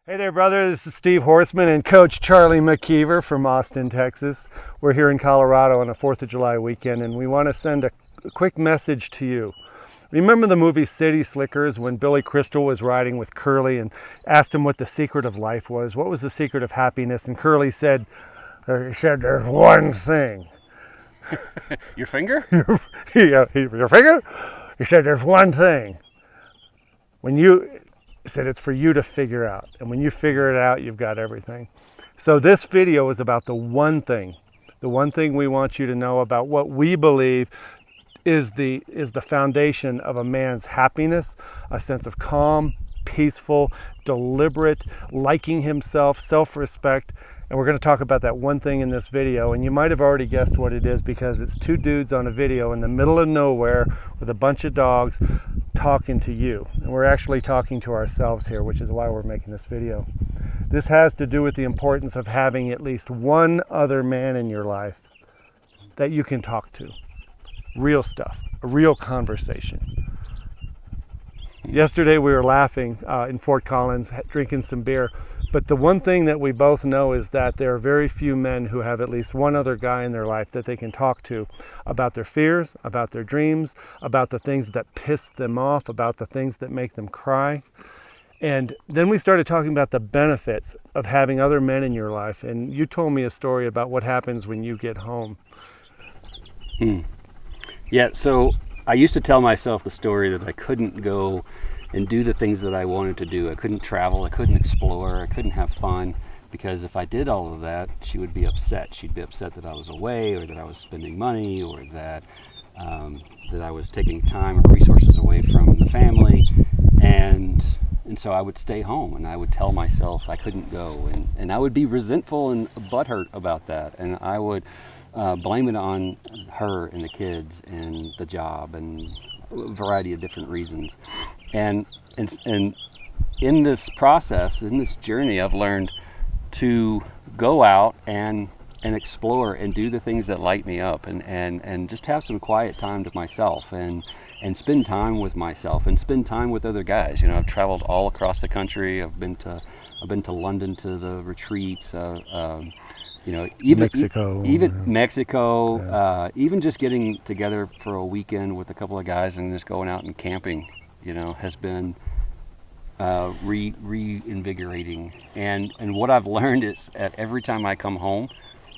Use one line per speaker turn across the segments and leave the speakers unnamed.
Hey there, brother. This is Steve Horseman and Coach Charlie McKeever from Austin, Texas. We're here in Colorado on a 4th of July weekend, and we want to send a quick message to you. Remember the movie City Slickers when Billy Crystal was riding with Curly and asked him what the secret of life was? What was the secret of happiness? And Curly said, there's one thing.
Your finger?
Your finger? He said, there's one thing. He said it's for you to figure out, and when you figure it out, you've got everything. So this video is about the one thing we want you to know about what we believe is the foundation of a man's happiness, a sense of calm, peaceful, deliberate, liking himself, self-respect. And we're going to talk about that one thing in this video, and you might have already guessed what it is because it's two dudes on a video in the middle of nowhere with a bunch of dogs talking to you. And we're actually talking to ourselves here, which is why we're making this video. This has to do with the importance of having at least one other man in your life that you can talk to. Real stuff, a real conversation. Yesterday we were laughing in Fort Collins, drinking some beer. But the one thing that we both know is that there are very few men who have at least one other guy in their life that they can talk to about their fears, about their dreams, about the things that piss them off, about the things that make them cry. And then we started talking about the benefits of having other men in your life. And you told me a story about what happens when you get home.
Yeah, so I used to tell myself the story that I couldn't go and do the things that I wanted to do. I couldn't travel, I couldn't explore, I couldn't have fun, because if I did all of that, she would be upset. She'd be upset that I was away, or that I was spending money, or that that I was taking time or resources away from the family. And so I would stay home, and I would tell myself I couldn't go, and I would be resentful and butthurt about that, and I would blame it on her and the kids and the job and a variety of different reasons. And in this process, in this journey, I've learned to go out and explore and do the things that light me up, and just have some quiet time to myself, and spend time with myself and spend time with other guys. You know, I've traveled all across the country. I've been to London to the retreats. You know, even Mexico, yeah. Even just getting together for a weekend with a couple of guys and just going out and camping, you know, has been reinvigorating. And what I've learned is that every time I come home,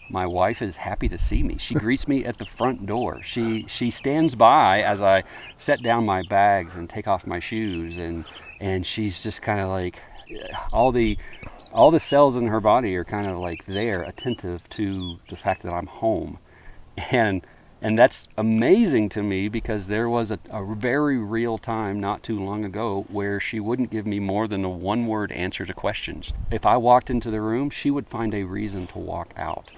my wife is happy to see me. She greets me at the front door. She stands by as I set down my bags and take off my shoes, and she's just kind of like, all the cells in her body are kind of like there, attentive to the fact that I'm home. And that's amazing to me, because there was a very real time not too long ago where she wouldn't give me more than a one-word answer to questions. If I walked into the room, she would find a reason to walk out.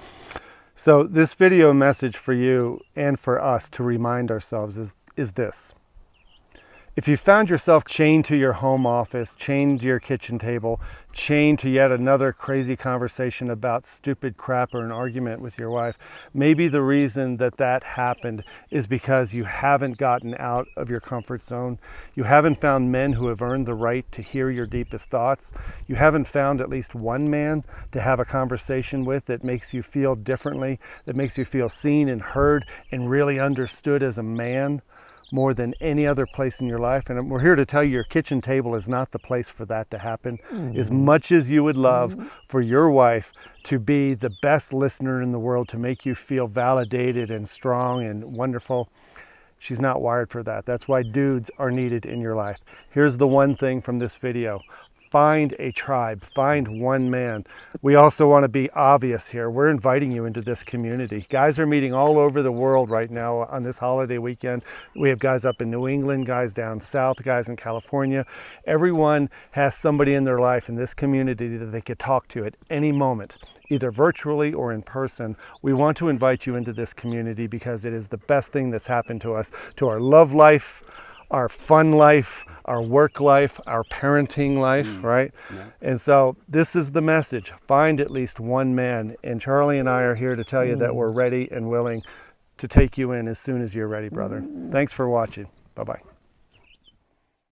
So this video message for you and for us to remind ourselves is this. If you found yourself chained to your home office, chained to your kitchen table, chained to yet another crazy conversation about stupid crap or an argument with your wife, maybe the reason that happened is because you haven't gotten out of your comfort zone. You haven't found men who have earned the right to hear your deepest thoughts. You haven't found at least one man to have a conversation with that makes you feel differently, that makes you feel seen and heard and really understood as a man, more than any other place in your life. And we're here to tell you your kitchen table is not the place for that to happen. As much as you would love for your wife to be the best listener in the world, to make you feel validated and strong and wonderful, she's not wired for that. That's why dudes are needed in your life. Here's the one thing from this video. Find a tribe, find one man. We also want to be obvious here. We're inviting you into this community. Guys are meeting all over the world right now on this holiday weekend. We have guys up in New England, guys down south, guys in California. Everyone has somebody in their life in this community that they could talk to at any moment, either virtually or in person. We want to invite you into this community because it is the best thing that's happened to us, to our love life, our fun life, our work life, our parenting life, right? Yeah. And so this is the message. Find at least one man. And Charlie and I are here to tell you that we're ready and willing to take you in as soon as you're ready, brother. Thanks for watching. Bye-bye.